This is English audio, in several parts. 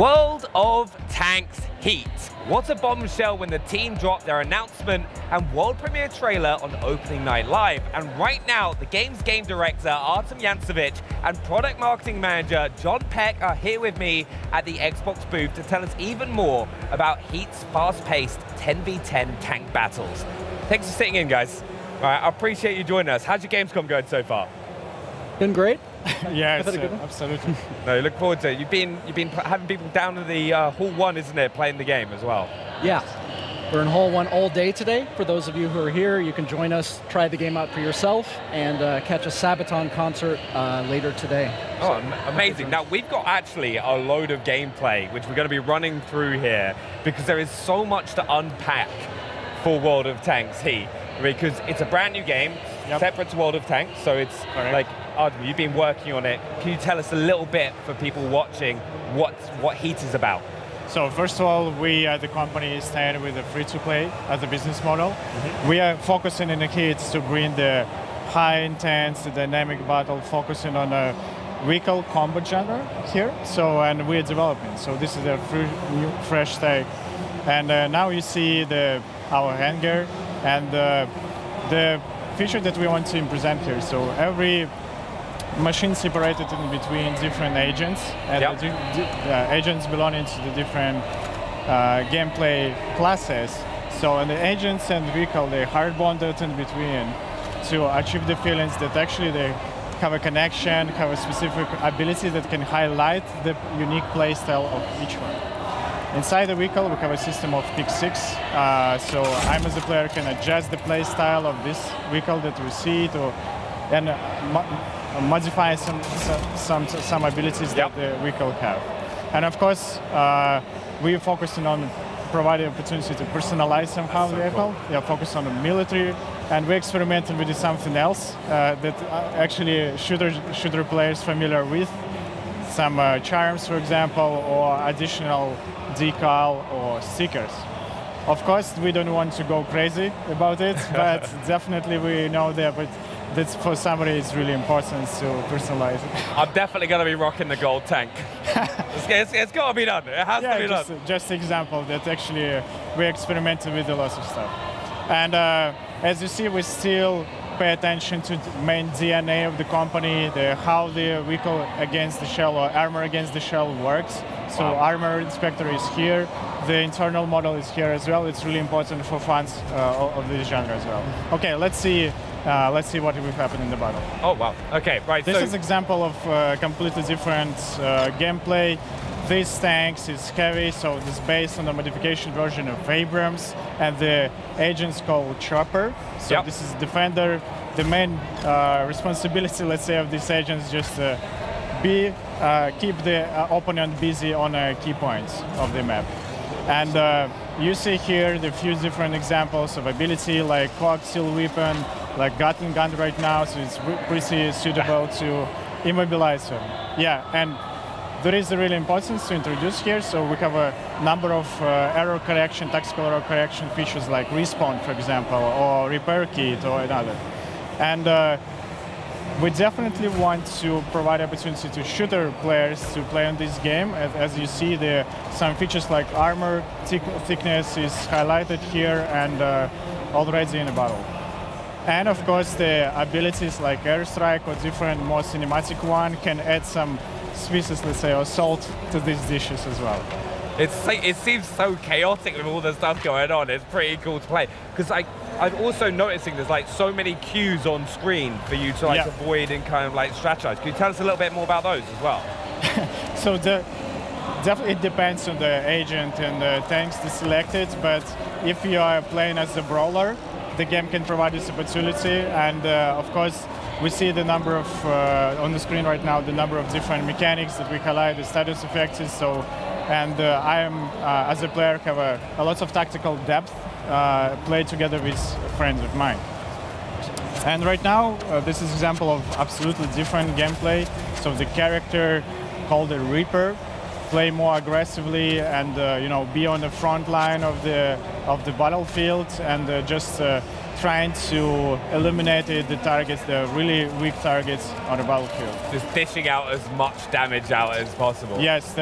World of Tanks Heat. What a bombshell when the team dropped their announcement and world premiere trailer on opening night live. And right now, the game's game director, Artem Yantsevich, and product marketing manager, John Peck, are here with me at the Xbox booth to tell us even more about Heat's fast-paced 10v10 tank battles. Thanks for sitting in, guys. All right, I appreciate you joining us. How's your Gamescom going so far? Been great. Yeah, absolutely. No, you look forward to it. You've been having people down to the Hall 1, isn't it, playing the game as well? Yeah. We're in Hall 1 all day today. For those of you who are here, you can join us, try the game out for yourself, and catch a Sabaton concert later today. Oh, so, amazing. Now, we've got actually a load of gameplay, which we're going to be running through here, because there is so much to unpack for World of Tanks Heat, because it's a brand new game, separate to World of Tanks, so it's like, Artem, you've been working on it. Can you tell us a little bit for people watching what Heat is about? So first of all, we at the company stand with a free-to-play as a business model. We are focusing in the Heat to bring the high intense, the dynamic battle, focusing on a vehicle combat genre here. So, and we're developing. So this is a new, fresh take. And now you see our handgear and the feature that we want to present here. So every machine separated in between different agents, and the agents belonging to the different gameplay classes. So and the agents and vehicle, they're hard bonded in between to achieve the feelings that actually they have a connection, have a specific ability that can highlight the unique play style of each one. Inside the vehicle, we have a system of pick 6. So I, as a player, can adjust the play style of this vehicle that we see and modify some abilities that the vehicle have. And of course, we're focusing on providing opportunity to personalize somehow the vehicle. We are focused on the military, and we're experimenting with something else that actually shooter players familiar with. Some charms, for example, or additional decal or stickers. Of course, we don't want to go crazy about it, but definitely we know that for somebody it's really important to personalize it. I'm definitely going to be rocking the gold tank. It's got to be done. It has to be done. Just example that actually we experimented with a lot of stuff. And as you see, we still pay attention to the main DNA of the company, how the vehicle against the shell or armor against the shell works. So armor inspector is here, the internal model is here as well. It's really important for fans of this genre as well. Okay, let's see what will happen in the battle. Oh wow, okay, right. This is an example of completely different gameplay. This tank is heavy, so it's based on the modification version of Abrams, and the agent's called Chopper. So this is Defender. The main responsibility, let's say, of this agent is just keep the opponent busy on key points of the map. And you see here the few different examples of ability, like coaxial weapon, like Gatling gun right now, so it's pretty suitable to immobilize him. Yeah, and there is a really importance to introduce here. So we have a number of error correction, tactical error correction features like respawn, for example, or repair kit or another. And we definitely want to provide opportunity to shooter players to play on this game. As you see, some features like armor thickness is highlighted here and already in the battle. And of course, the abilities like airstrike or different more cinematic one can add some species, let's say, or salt to these dishes as well. It seems so chaotic with all the stuff going on. It's pretty cool to play. Because I'm also noticing there's like so many cues on screen for you to like avoid and kind of like strategize. Can you tell us a little bit more about those as well? So definitely it depends on the agent and the tanks selected, but if you are playing as a brawler, the game can provide this opportunity. And of course, we see the number of, on the screen right now, the number of different mechanics that we highlight, the status effects. So, and I am, as a player, have a lot of tactical depth, play together with friends of mine. And right now, this is an example of absolutely different gameplay. So the character called the Reaper, play more aggressively and be on the front line of the battlefield and just trying to eliminate the targets, the really weak targets on the battlefield. Just dishing out as much damage out as possible. Yes,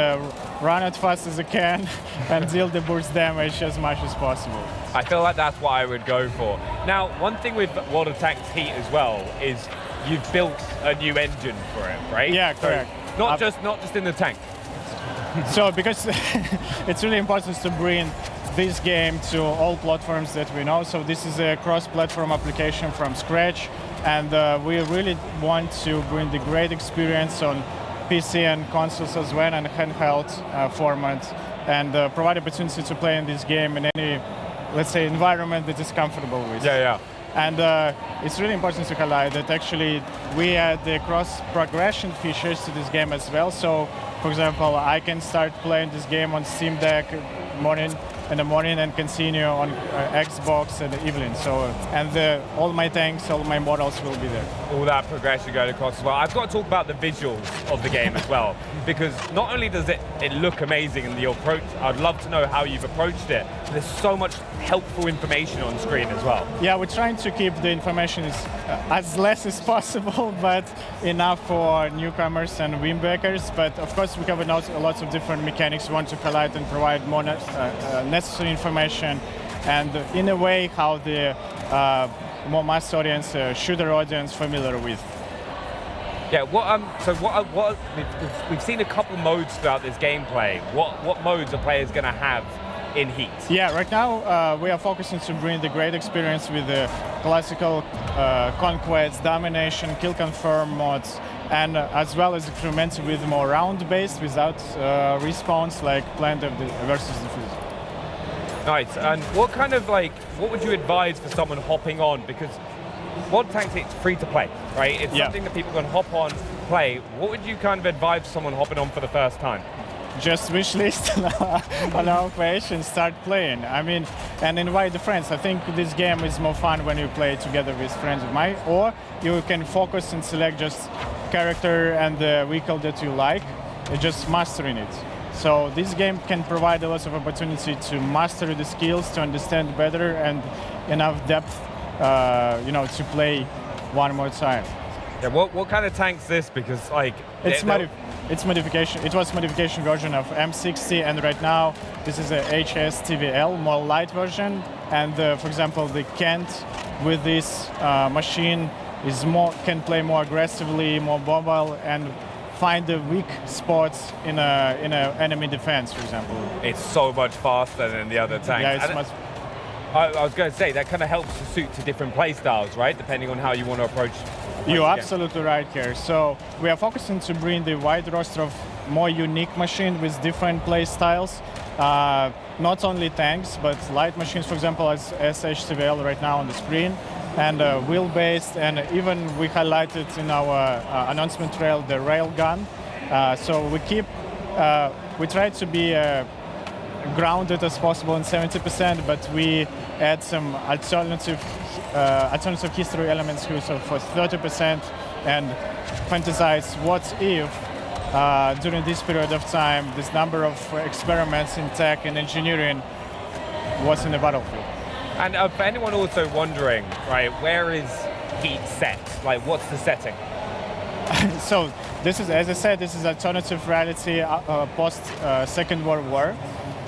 run as fast as I can and deal the burst damage as much as possible. I feel like that's what I would go for. Now, one thing with World of Tanks Heat as well is you've built a new engine for it, right? Yeah, correct. So not just in the tank. So because it's really important to bring this game to all platforms that we know. So this is a cross-platform application from scratch, and we really want to bring the great experience on PC and consoles as well, and handheld format, and provide opportunity to play in this game in any, let's say, environment that is comfortable with. Yeah. And it's really important to highlight that actually we add the cross-progression features to this game as well. So, for example, I can start playing this game on Steam Deck in the morning and continue on Xbox in the evening. So, and all my tanks, all my models will be there. All that progression going across as well. I've got to talk about the visuals of the game as well, because not only does it look amazing in the approach, I'd love to know how you've approached it. There's so much helpful information on screen as well. Yeah, we're trying to keep the information as less as possible, but enough for newcomers and windbreakers. But of course, we have lots of different mechanics we want to highlight and provide more necessary information, and in a way how the more mass audience, shooter audience, familiar with. Yeah. We've seen a couple modes throughout this gameplay. What modes are players going to have in Heat? Yeah, right now we are focusing to bring the great experience with the classical conquest, domination, kill confirm mods, and as well as experimenting with more round-based without respawns like Plant versus Defuse. Nice. And what would you advise for someone hopping on? Because World of Tanks Heat's free to play, right? It's something that people can hop on, play. What would you kind of advise someone hopping on for the first time? Just wish list on our page and start playing. I mean, and invite the friends. I think this game is more fun when you play together with friends of mine, or you can focus and select just character and the vehicle that you like, just mastering it. So this game can provide a lot of opportunity to master the skills, to understand better, and enough depth, to play one more time. Yeah. What kind of tank's this? Because like it's modification. It was modification version of M60, and right now this is a HS TVL, more light version. And for example, the Kent with this machine can play more aggressively, more mobile, and find the weak spots in a enemy defense, for example. It's so much faster than the other tanks. Yeah, it's much. I was going to say that kind of helps to suit to different play styles, right? Depending on how you want to approach. You're absolutely right here. So we are focusing to bring the wide roster of more unique machines with different play styles. Not only tanks, but light machines, for example, as SHTVL right now on the screen, and wheel-based, and even we highlighted in our announcement trail the railgun. So we try to be grounded as possible in 70%, but we add some alternative history elements here, so for 30%, and fantasize what if during this period of time this number of experiments in tech and engineering was in the battlefield. And for anyone also wondering, right, where is Heat set? Like, what's the setting? So this is, as I said, this is alternative reality post Second World War.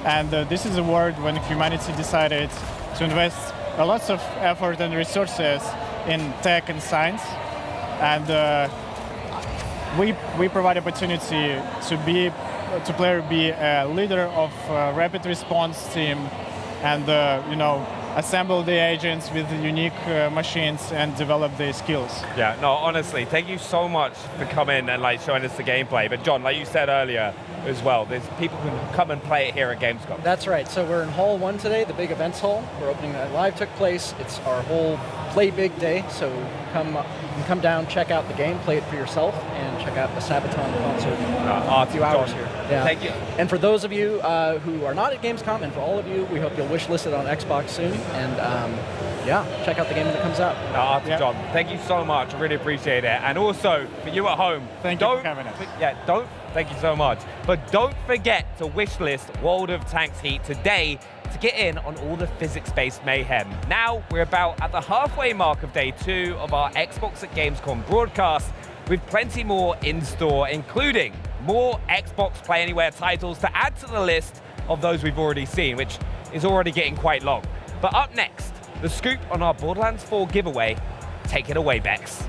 And this is a world when humanity decided to invest a lot of effort and resources in tech and science. And we provide opportunity to player be a leader of a rapid response team, and assemble the agents with the unique machines and develop their skills. Yeah, no, honestly, thank you so much for coming and showing us the gameplay. But John, like you said earlier as well, there's people who can come and play it here at Gamescom. That's right. So we're in Hall 1 today, the big events hall. We're opening that live took place. It's our whole Play Big day. So you can come down, check out the game, play it for yourself, and check out the Sabaton concert a few hours here. Yeah. Thank you. And for those of you who are not at Gamescom, and for all of you, we hope you'll wish list it on Xbox soon. And check out the game when it comes out. John, thank you so much. I really appreciate it. And also, for you at home, thank you for having us. Thank you so much. But don't forget to wishlist World of Tanks Heat today to get in on all the physics-based mayhem. Now, we're about at the halfway mark of day 2 of our Xbox at Gamescom broadcast, with plenty more in store, including more Xbox Play Anywhere titles to add to the list of those we've already seen, which is already getting quite long. But up next, the scoop on our Borderlands 4 giveaway. Take it away, Bex.